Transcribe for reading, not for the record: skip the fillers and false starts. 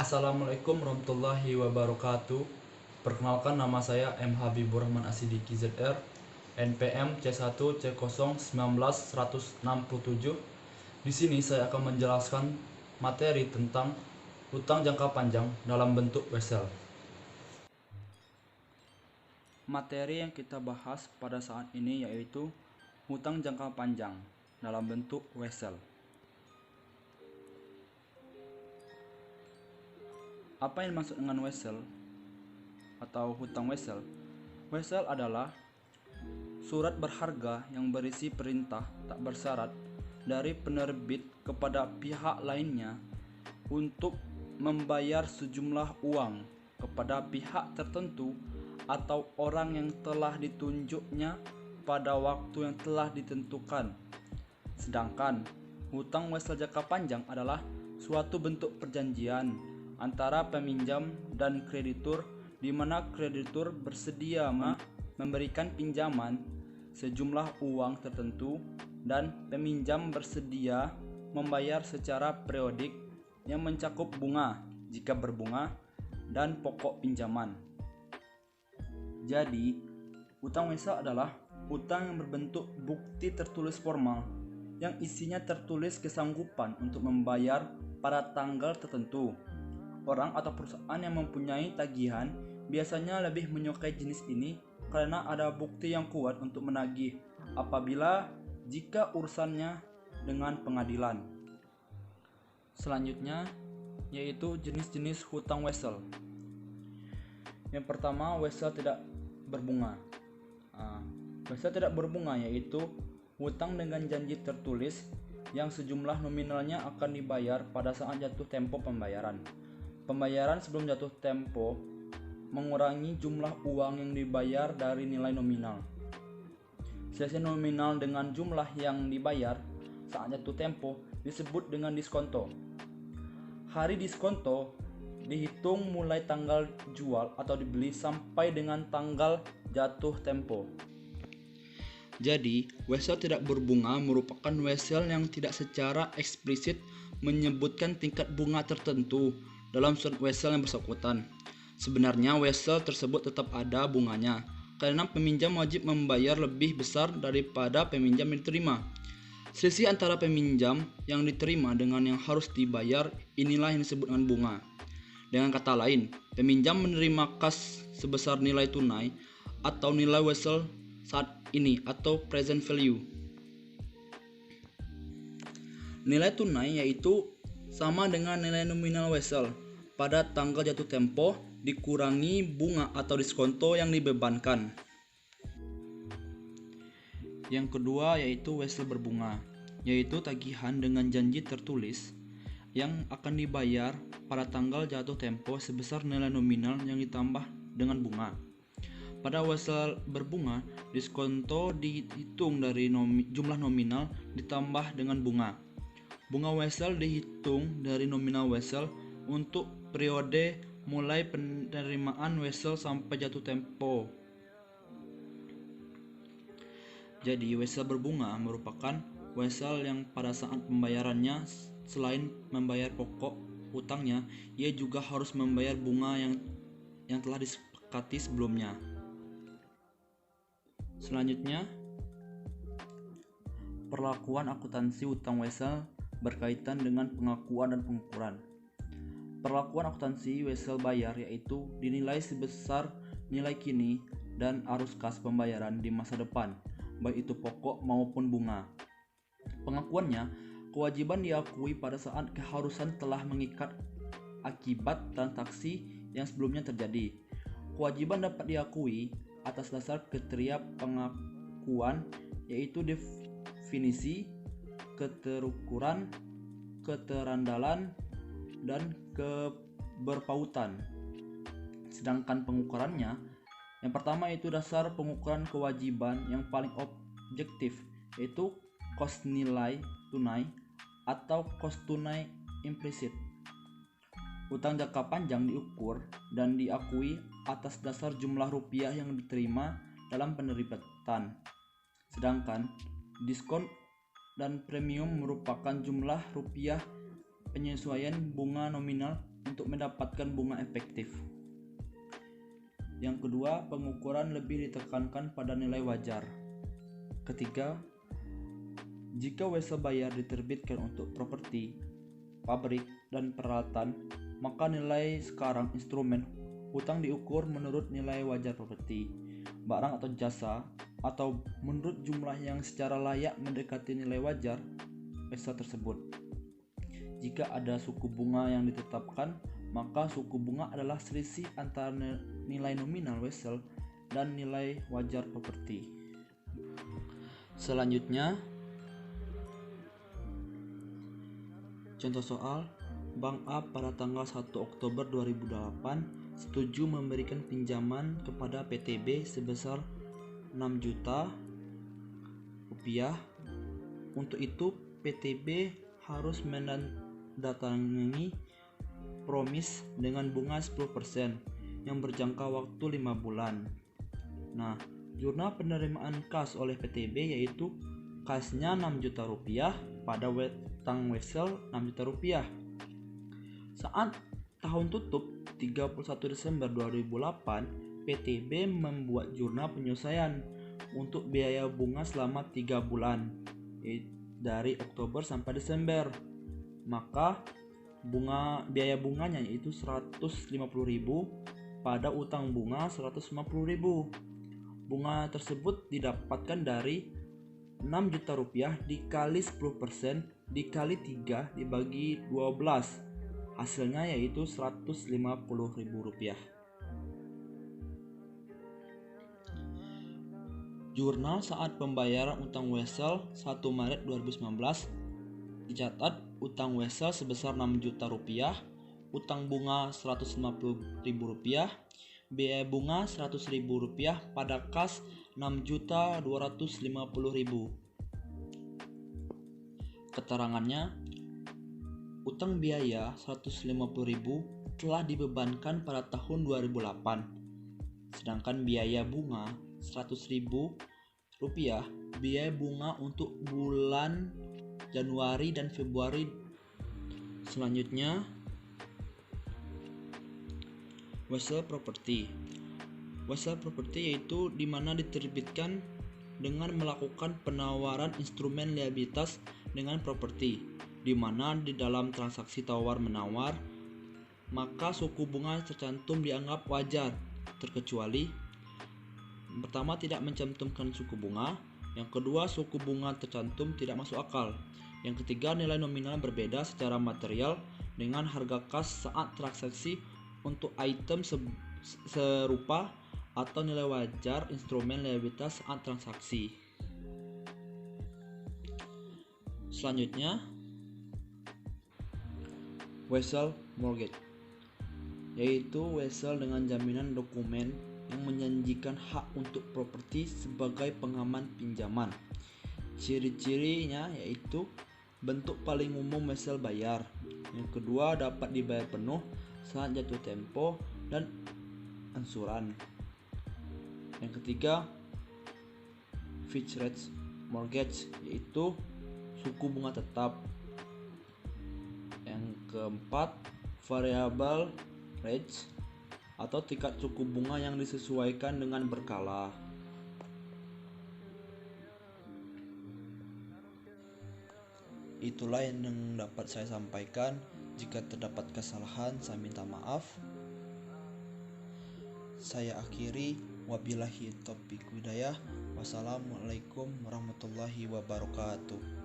Assalamualaikum warahmatullahi wabarakatuh. Perkenalkan, nama saya M. Habibur Rahman Asidiki ZR, NPM C1C0191167. Di sini saya akan menjelaskan materi tentang hutang jangka panjang dalam bentuk wesel. Materi yang kita bahas pada saat ini yaitu hutang jangka panjang dalam bentuk wesel. Apa yang dimaksud dengan wesel atau hutang wesel? Wesel adalah surat berharga yang berisi perintah tak bersyarat dari penerbit kepada pihak lainnya untuk membayar sejumlah uang kepada pihak tertentu atau orang yang telah ditunjuknya pada waktu yang telah ditentukan. Sedangkan hutang wesel jangka panjang adalah suatu bentuk perjanjian antara peminjam dan kreditur, di mana kreditur bersedia memberikan pinjaman sejumlah uang tertentu dan peminjam bersedia membayar secara periodik yang mencakup bunga jika berbunga dan pokok pinjaman. Jadi, hutang wesel adalah hutang yang berbentuk bukti tertulis formal yang isinya tertulis kesanggupan untuk membayar pada tanggal tertentu. Orang atau perusahaan yang mempunyai tagihan biasanya lebih menyukai jenis ini karena ada bukti yang kuat untuk menagih apabila jika urusannya dengan pengadilan. Selanjutnya yaitu jenis-jenis hutang wesel. Yang pertama, wesel tidak berbunga. Wesel tidak berbunga yaitu hutang dengan janji tertulis yang sejumlah nominalnya akan dibayar pada saat jatuh tempo pembayaran. Pembayaran sebelum jatuh tempo mengurangi jumlah uang yang dibayar dari nilai nominal. Selisih nominal dengan jumlah yang dibayar saat jatuh tempo disebut dengan diskonto. Hari diskonto dihitung mulai tanggal jual atau dibeli sampai dengan tanggal jatuh tempo. Jadi, wesel tidak berbunga merupakan wesel yang tidak secara eksplisit menyebutkan tingkat bunga tertentu dalam surat wesel yang bersangkutan. Sebenarnya wesel tersebut tetap ada bunganya karena peminjam wajib membayar lebih besar daripada peminjam yang diterima. Selisih antara peminjam yang diterima dengan yang harus dibayar inilah yang disebut dengan bunga. Dengan kata lain, peminjam menerima kas sebesar nilai tunai atau nilai wesel saat ini atau present value. Nilai tunai yaitu sama dengan nilai nominal wesel pada tanggal jatuh tempo dikurangi bunga atau diskonto yang dibebankan. Yang kedua yaitu wesel berbunga, yaitu tagihan dengan janji tertulis yang akan dibayar pada tanggal jatuh tempo sebesar nilai nominal yang ditambah dengan bunga. Pada wesel berbunga, diskonto dihitung dari jumlah nominal ditambah dengan bunga. Bunga wesel dihitung dari nominal wesel untuk periode mulai penerimaan wesel sampai jatuh tempo. Jadi, wesel berbunga merupakan wesel yang pada saat pembayarannya selain membayar pokok utangnya, ia juga harus membayar bunga yang telah disepakati sebelumnya. Selanjutnya, perlakuan akuntansi hutang wesel berkaitan dengan pengakuan dan pengukuran. Perlakuan akuntansi wesel bayar yaitu dinilai sebesar nilai kini dan arus kas pembayaran di masa depan, baik itu pokok maupun bunga. Pengakuannya, kewajiban diakui pada saat keharusan telah mengikat akibat transaksi yang sebelumnya terjadi. Kewajiban dapat diakui atas dasar kriteria pengakuan yaitu definisi, keterukuran, keterandalan, dan keberpautan. Sedangkan pengukurannya, yang pertama itu dasar pengukuran kewajiban yang paling objektif yaitu kos nilai tunai atau kos tunai implisit. Hutang jangka panjang diukur dan diakui atas dasar jumlah rupiah yang diterima dalam penerbitan. Sedangkan diskon dan premium merupakan jumlah rupiah penyesuaian bunga nominal untuk mendapatkan bunga efektif. Yang kedua, pengukuran lebih ditekankan pada nilai wajar. Ketiga, jika wesel bayar diterbitkan untuk properti, pabrik, dan peralatan, maka nilai sekarang instrumen hutang diukur menurut nilai wajar properti, barang atau jasa, atau menurut jumlah yang secara layak mendekati nilai wajar wesel tersebut. Jika ada suku bunga yang ditetapkan, maka suku bunga adalah selisih antara nilai nominal wesel dan nilai wajar properti. Selanjutnya, contoh soal, Bank A pada tanggal 1 Oktober 2008 setuju memberikan pinjaman kepada PTB sebesar 6 juta rupiah. Untuk itu, PTB harus menandatangani promis dengan bunga 10% yang berjangka waktu 5 bulan. Nah, jurnal penerimaan kas oleh PTB yaitu kasnya 6 juta rupiah pada utang wesel 6 juta rupiah. Saat tahun tutup 31 Desember 2008, PTB membuat jurnal penyelesaian untuk biaya bunga selama 3 bulan dari Oktober sampai Desember. Maka biaya bunganya yaitu 150.000 pada utang bunga 150.000. Bunga tersebut didapatkan dari 6 juta rupiah dikali 10% dikali 3 dibagi 12. Hasilnya yaitu 150.000 rupiah. Jurnal saat pembayaran utang wesel 1 Maret 2019 dicatat utang wesel sebesar 6 juta rupiah, utang bunga 150.000 rupiah, biaya bunga 100.000 rupiah pada kas 6.250.000. Keterangannya, utang biaya 150.000 telah dibebankan pada tahun 2008, sedangkan biaya bunga 100.000 rupiah biaya bunga untuk bulan Januari dan Februari. Selanjutnya, wesel properti. Wesel properti yaitu di mana diterbitkan dengan melakukan penawaran instrumen liabilitas dengan properti, di mana di dalam transaksi tawar-menawar maka suku bunga tercantum dianggap wajar, terkecuali pertama tidak mencantumkan suku bunga, yang kedua suku bunga tercantum tidak masuk akal, yang ketiga nilai nominal berbeda secara material dengan harga kas saat transaksi untuk item serupa, atau nilai wajar instrumen liabilitas saat transaksi. Selanjutnya, wesel mortgage, yaitu wesel dengan jaminan dokumen yang menjanjikan hak untuk properti sebagai pengaman pinjaman. Ciri-cirinya yaitu bentuk paling umum wesel bayar, yang kedua dapat dibayar penuh saat jatuh tempo dan angsuran, yang ketiga fixed rate mortgage yaitu suku bunga tetap, yang keempat variable rate atau tingkat suku bunga yang disesuaikan dengan berkala. Itulah yang dapat saya sampaikan. Jika terdapat kesalahan, saya minta maaf. Saya akhiri, wabillahi taufiq hidayah. Wassalamualaikum warahmatullahi wabarakatuh.